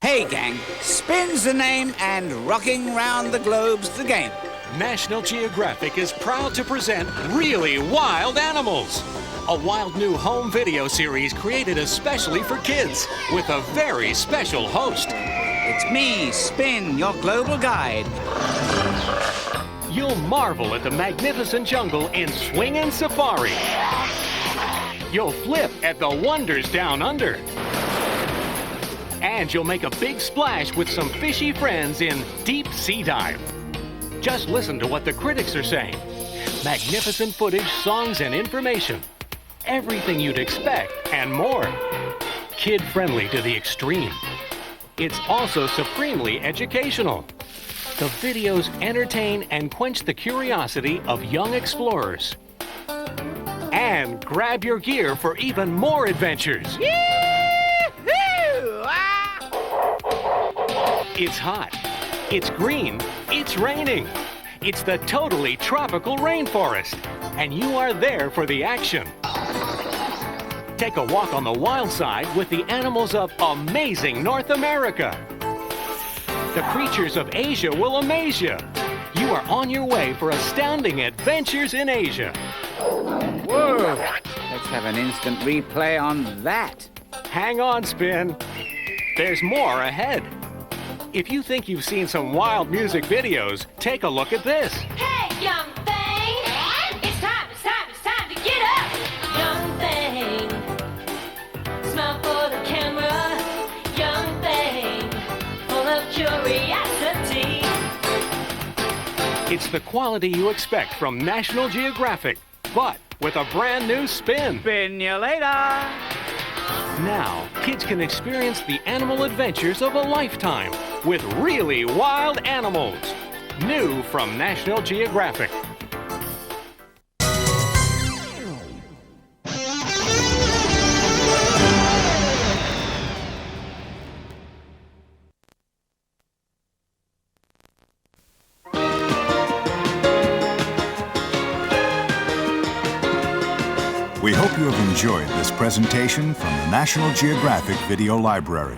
Hey, gang, Spin's the name, and rocking round the globe's the game. National Geographic is proud to present Really Wild Animals, a wild new home video series created especially for kids with a very special host. It's me, Spin, your global guide. You'll marvel at the magnificent jungle in swinging safari. You'll flip at the wonders down under. And you'll make a big splash with some fishy friends in Deep Sea Dive. Just listen to what the critics are saying. Magnificent footage, songs, and information. Everything you'd expect and more. Kid-friendly to the extreme. It's also supremely educational. The videos entertain and quench the curiosity of young explorers. And grab your gear for even more adventures. It's hot, it's green, it's raining. It's the totally tropical rainforest, and you are there for the action. Take a walk on the wild side with the animals of amazing North America. The creatures of Asia will amaze you. You are on your way for astounding adventures in Asia. Whoa! Let's have an instant replay on that. Hang on, Spin. There's more ahead. If you think you've seen some wild music videos, take a look at this. Hey, young thing! It's time to get up! Young thing, smile for the camera. Young thing, full of curiosity. It's the quality you expect from National Geographic, but with a brand new spin. Spin you later! Now, kids can experience the animal adventures of a lifetime with Really Wild Animals. New from National Geographic. We hope you have enjoyed this presentation from the National Geographic Video Library.